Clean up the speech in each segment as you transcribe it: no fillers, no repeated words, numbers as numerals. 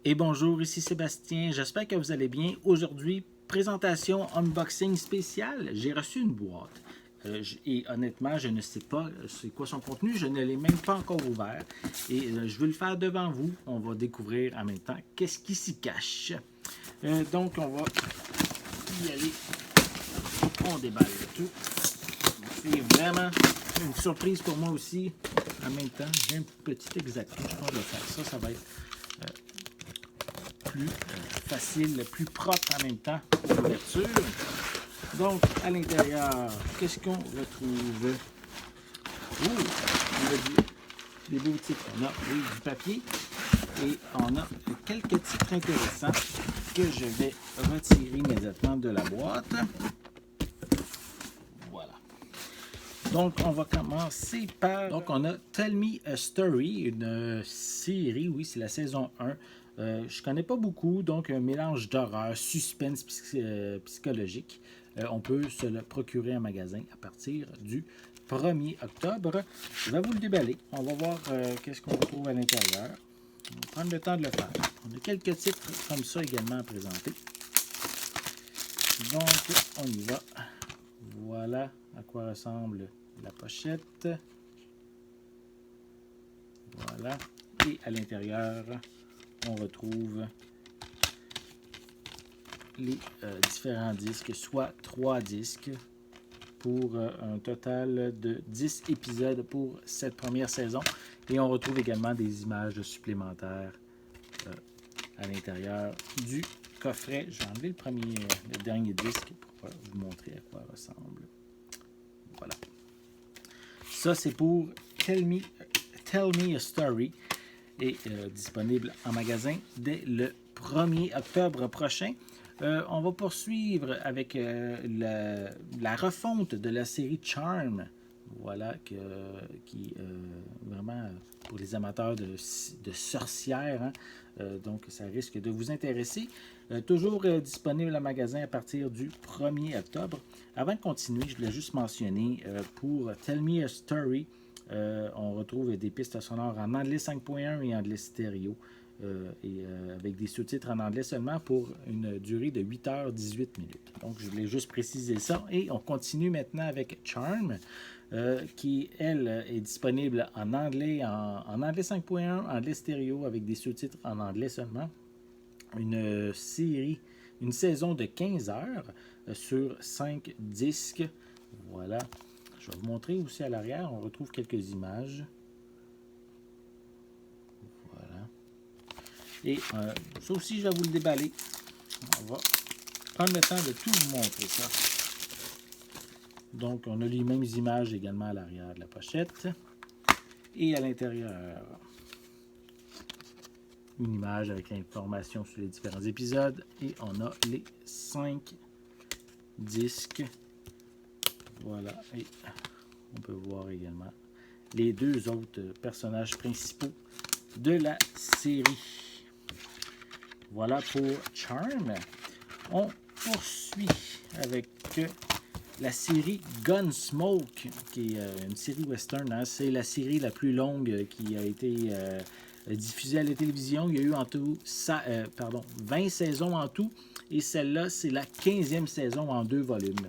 Et bonjour, ici Sébastien, j'espère que vous allez bien. Aujourd'hui, présentation unboxing spéciale. J'ai reçu une boîte et honnêtement, je ne sais pas c'est quoi son contenu, je ne l'ai même pas encore ouvert. Et je vais le faire devant vous. On va découvrir en même temps qu'est-ce qui s'y cache. Donc, on va y aller. On déballe le tout. C'est vraiment une surprise pour moi aussi. En même temps, j'ai un petit exacto. Je pense que je vais faire ça. Ça va être plus facile, plus propre en même temps pour l'ouverture. Donc, à l'intérieur, qu'est-ce qu'on retrouve? Oh, on a des beaux titres. On a oui, du papier et on a quelques titres intéressants que je vais retirer immédiatement de la boîte. Voilà. Donc, on va commencer par... Donc, on a Tell Me a Story, une série, oui, c'est la saison 1. Je connais pas beaucoup, donc un mélange d'horreur, suspense psychologique. On peut se le procurer en magasin à partir du 1er octobre. Je vais vous le déballer. On va voir qu'est-ce qu'on retrouve à l'intérieur. On va prendre le temps de le faire. On a quelques titres comme ça également à présenter. Donc, on y va. Voilà à quoi ressemble la pochette. Voilà. Et à l'intérieur, on retrouve les différents disques, soit 3 disques pour un total de 10 épisodes pour cette première saison. Et on retrouve également des images supplémentaires à l'intérieur du coffret. Je vais enlever le dernier disque pour vous montrer à quoi ressemble. Voilà. Ça, c'est pour Tell Me a Story est disponible en magasin dès le 1er octobre prochain. On va poursuivre avec la refonte de la série Charm. Voilà, qui vraiment pour les amateurs de sorcières. Hein, donc, ça risque de vous intéresser. Toujours disponible en magasin à partir du 1er octobre. Avant de continuer, je voulais juste mentionner pour Tell Me a Story, on retrouve des pistes sonores en anglais 5.1 et anglais stéréo. Avec des sous-titres en anglais seulement pour une durée de 8h18 minutes. Donc, je voulais juste préciser ça. Et on continue maintenant avec Charm, qui, elle, est disponible en anglais, en anglais 5.1, anglais stéréo, avec des sous-titres en anglais seulement. Une série, une saison de 15 heures sur 5 disques. Voilà. Je vais vous montrer aussi à l'arrière. On retrouve quelques images. Voilà. Et ça aussi, je vais vous le déballer. On va prendre le temps de tout vous montrer ça. Donc, on a les mêmes images également à l'arrière de la pochette. Et à l'intérieur, une image avec l'information sur les différents épisodes. Et on a les 5 disques. Voilà. Et on peut voir également les 2 autres personnages principaux de la série. Voilà pour Charm. On poursuit avec la série Gunsmoke, qui est une série western. Hein. C'est la série la plus longue qui a été diffusée à la télévision. Il y a eu en tout 20 saisons en tout. Et celle-là, c'est la 15e saison en 2 volumes.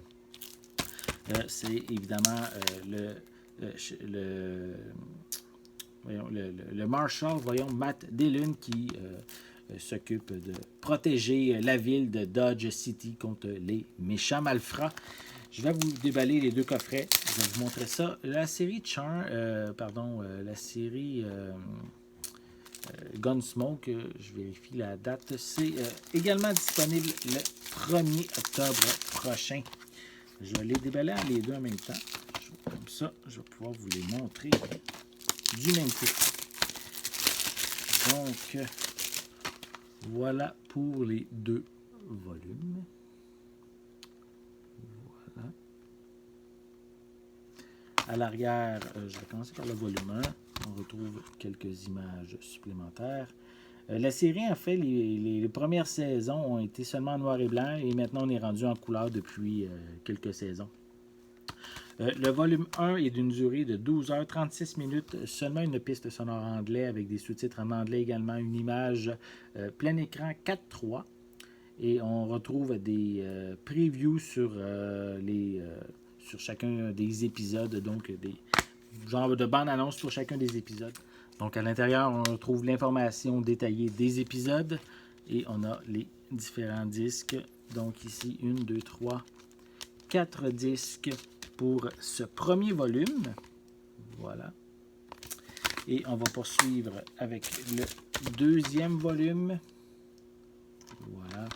C'est évidemment le Marshal, Matt Dillon, qui s'occupe de protéger la ville de Dodge City contre les méchants malfrats. Je vais vous déballer les 2 coffrets. Je vais vous montrer ça. La série la série Gunsmoke, je vérifie la date. C'est également disponible le 1er octobre prochain. Je vais les déballer les 2 en même temps. Comme ça, je vais pouvoir vous les montrer du même coup. Donc, voilà pour les 2 volumes. Voilà. À l'arrière, je vais commencer par le volume 1. On retrouve quelques images supplémentaires. La série, en fait, les premières saisons ont été seulement en noir et blanc et maintenant on est rendu en couleur depuis quelques saisons. Le volume 1 est d'une durée de 12h36 minutes, seulement une piste sonore anglais avec des sous-titres en anglais également, une image plein écran 4:3 et on retrouve des previews sur chacun des épisodes, donc des genres de bandes-annonces pour chacun des épisodes. Donc à l'intérieur, on retrouve l'information détaillée des épisodes et on a les différents disques. Donc ici, 1, 2, 3, 4 disques pour ce premier volume. Voilà. Et on va poursuivre avec le deuxième volume. Voilà.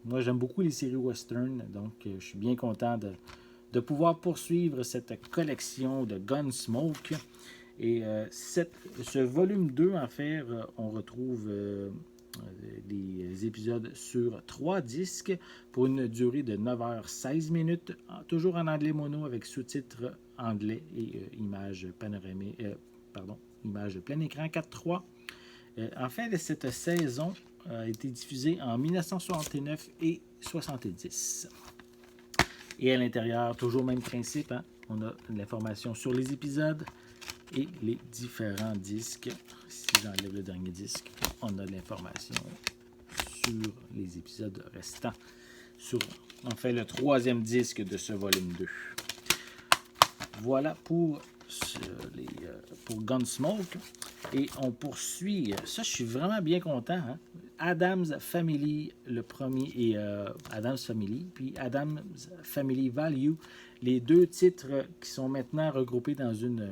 Moi, j'aime beaucoup les séries western, donc je suis bien content de pouvoir poursuivre cette collection de Gunsmoke. Et ce volume 2, en fait, on retrouve des épisodes sur 3 disques pour une durée de 9h16 minutes, toujours en anglais mono avec sous-titres anglais et images panoramiques, images plein écran 4:3. En fait, cette saison a été diffusée en 1969 et 70. Et à l'intérieur, toujours le même principe, hein? On a l'information sur les épisodes et les différents disques. Si j'enlève le dernier disque, on a l'information sur les épisodes restants. Sur, en fait, le troisième disque de ce volume 2. Voilà pour Gunsmoke. Et on poursuit. Ça, je suis vraiment bien content. Hein? Addams Family, le premier, et Addams Family, puis Addams Family Value, les deux titres qui sont maintenant regroupés dans une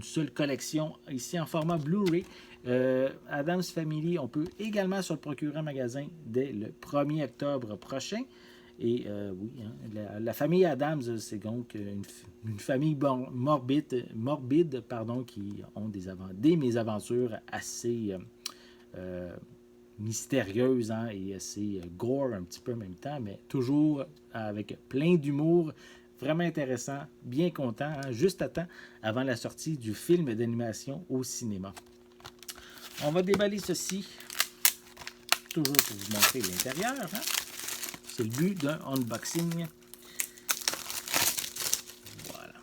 seule collection, ici en format Blu-ray. Addams Family, on peut également se le procurer en magasin dès le 1er octobre prochain. Et oui, hein, la famille Addams, c'est donc une famille morbide qui ont des mésaventures assez mystérieuses, hein, et assez gore un petit peu en même temps, mais toujours avec plein d'humour. Vraiment intéressant, bien content, hein, juste à temps avant la sortie du film d'animation au cinéma. On va déballer ceci, toujours pour vous montrer l'intérieur. Hein. C'est le but d'un unboxing. Voilà.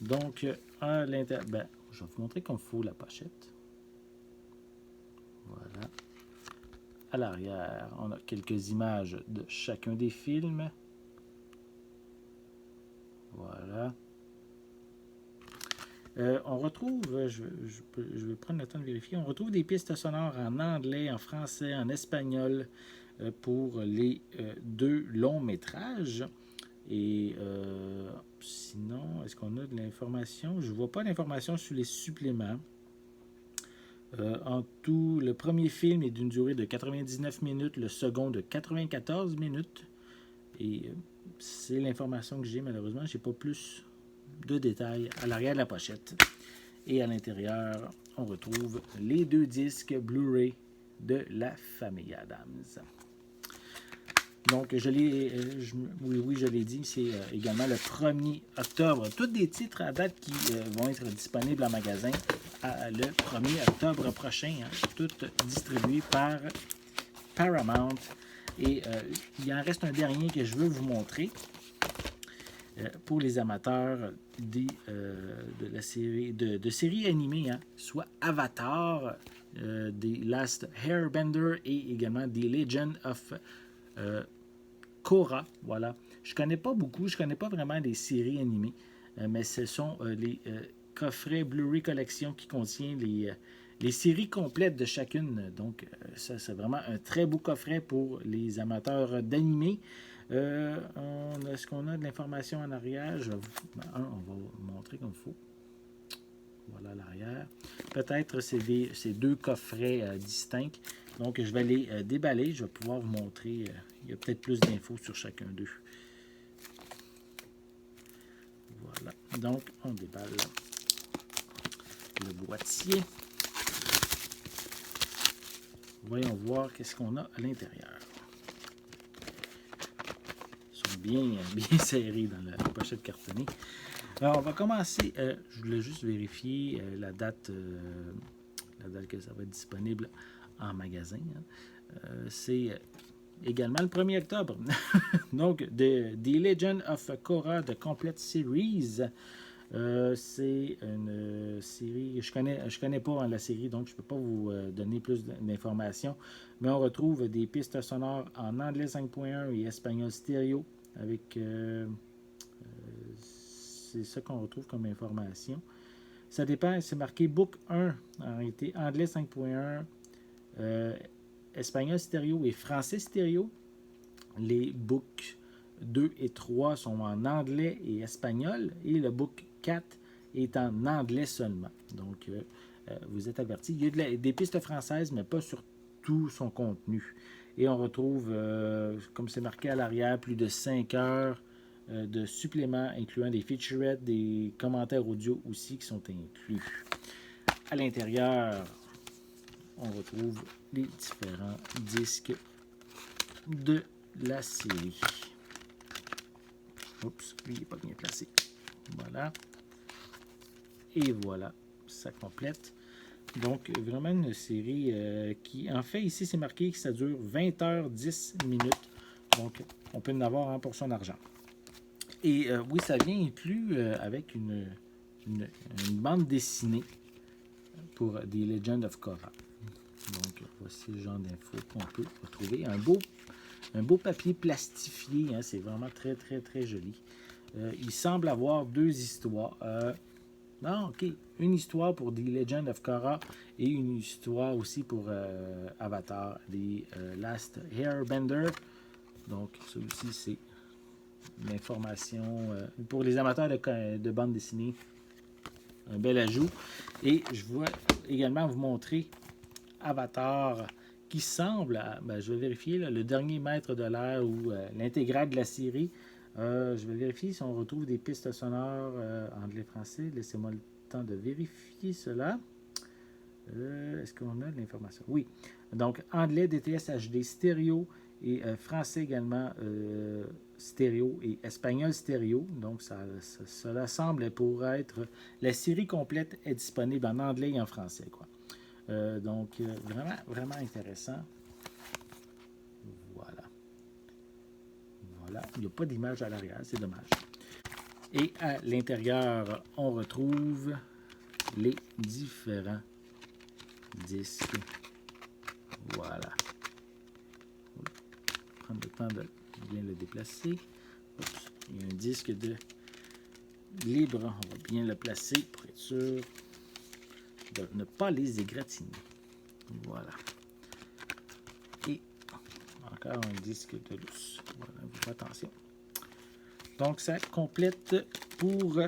Donc, à l'intérieur, je vais vous montrer comme il faut la pochette. Voilà. À l'arrière, on a quelques images de chacun des films. Voilà. On retrouve, je vais prendre le temps de vérifier, on retrouve des pistes sonores en anglais, en français, en espagnol pour les deux longs métrages. Et sinon, est-ce qu'on a de l'information? Je ne vois pas d'information sur les suppléments. En tout, le premier film est d'une durée de 99 minutes, le second de 94 minutes. Et c'est l'information que j'ai, malheureusement. Je n'ai pas plus de détails à l'arrière de la pochette. Et à l'intérieur, on retrouve les deux disques Blu-ray de la famille Addams. Donc, je l'ai dit, c'est également le 1er octobre. Tous des titres à date qui vont être disponibles en magasin le 1er octobre prochain. Hein, tout distribué par Paramount. Et il en reste un dernier que je veux vous montrer. Pour les amateurs de la série de séries animées, hein, soit Avatar, The Last Airbender et également The Legend of Korra. Voilà. Je connais pas beaucoup, je connais pas vraiment les séries animées, mais ce sont les coffrets Blu-ray Collection qui contiennent les séries complètes de chacune. Donc, ça, c'est vraiment un très beau coffret pour les amateurs d'animé. Est-ce qu'on a de l'information en arrière? On va vous montrer comme il faut. Voilà l'arrière. Peut-être c'est deux coffrets distincts. Donc, je vais les déballer. Je vais pouvoir vous montrer. Il y a peut-être plus d'infos sur chacun d'eux. Voilà. Donc, on déballe le boîtier. Voyons voir qu'est-ce qu'on a à l'intérieur. Bien serré dans la pochette cartonnée. Alors, on va commencer. Je voulais juste vérifier la date que ça va être disponible en magasin. C'est également le 1er octobre. Donc, The Legend of Korra, The Complete Series. C'est une série, je connais pas la série, donc je ne peux pas vous donner plus d'informations, mais on retrouve des pistes sonores en anglais 5.1 et espagnol stéréo, avec c'est ça qu'on retrouve comme information. Ça dépend, c'est marqué Book 1, en réalité anglais 5.1, espagnol stéréo et français stéréo. Les books 2 et 3 sont en anglais et espagnol, et le book 4 est en anglais seulement. Donc, vous êtes avertis. Il y a des pistes françaises, mais pas sur tout son contenu. Et on retrouve, comme c'est marqué à l'arrière, plus de 5 heures de suppléments, incluant des featurettes, des commentaires audio aussi qui sont inclus. À l'intérieur, on retrouve les différents disques de la série. Oups, lui, il n'est pas bien placé. Voilà. Et voilà, ça complète. Donc, vraiment une série qui, en fait, ici, c'est marqué que ça dure 20 heures 10 minutes. Donc, on peut en avoir pour son argent. Et oui, ça vient inclus avec une bande dessinée pour The Legend of Korra. Donc, voici le genre d'infos qu'on peut retrouver. Un beau papier plastifié, hein, c'est vraiment très, très, très joli. Il semble avoir 2 histoires. OK. Une histoire pour The Legend of Korra et une histoire aussi pour Avatar, The Last Airbender. Donc, celui-ci, c'est l'information pour les amateurs de bande dessinée. Un bel ajout. Et je vais également vous montrer Avatar qui semble, je vais vérifier, là, le dernier maître de l'air ou l'intégrale de la série. Je vais vérifier si on retrouve des pistes sonores anglais-français. Laissez-moi le temps de vérifier cela. Est-ce qu'on a de l'information? Oui. Donc, anglais, DTS HD stéréo et français également stéréo et espagnol stéréo. Donc, cela semble pour être... La série complète est disponible en anglais et en français, quoi. Donc, vraiment, vraiment intéressant. Voilà. Voilà. Il n'y a pas d'image à l'arrière, c'est dommage. Et à l'intérieur, on retrouve les différents disques. Voilà. Prendre le temps de bien le déplacer. Oups. Il y a un disque de libre. On va bien le placer pour être sûr de ne pas les égratigner. Voilà. Et encore un disque de lousse. Voilà, attention. Donc, ça complète pour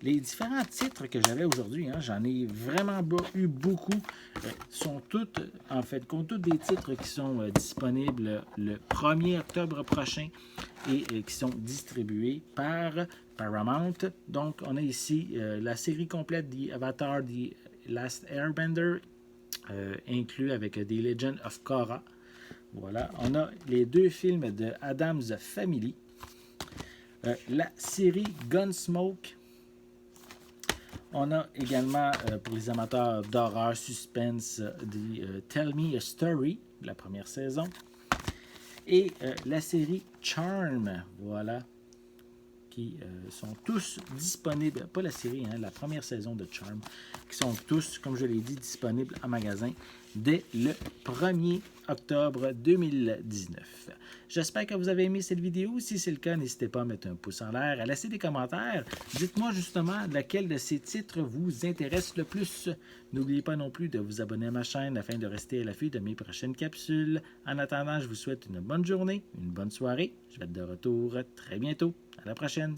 les différents titres que j'avais aujourd'hui. Hein. J'en ai vraiment eu beaucoup. Sont toutes, en fait, compte tous des titres qui sont disponibles le 1er octobre prochain et qui sont distribués par Paramount. Donc, on a ici la série complète The Avatar, The Last Airbender, inclus avec The Legend of Korra. Voilà. On a les 2 films de Addams Family. La série Gunsmoke. On a également, pour les amateurs d'horreur, suspense, Tell Me a Story, la première saison. Et la série Charm, voilà, qui sont tous disponibles, pas la série, hein, la première saison de Charm, qui sont tous, comme je l'ai dit, disponibles en magasin dès le 1er octobre 2019. J'espère que vous avez aimé cette vidéo. Si c'est le cas, n'hésitez pas à mettre un pouce en l'air, à laisser des commentaires. Dites-moi justement lequel de ces titres vous intéresse le plus. N'oubliez pas non plus de vous abonner à ma chaîne afin de rester à l'affût de mes prochaines capsules. En attendant, je vous souhaite une bonne journée, une bonne soirée. Je vais être de retour très bientôt. À la prochaine!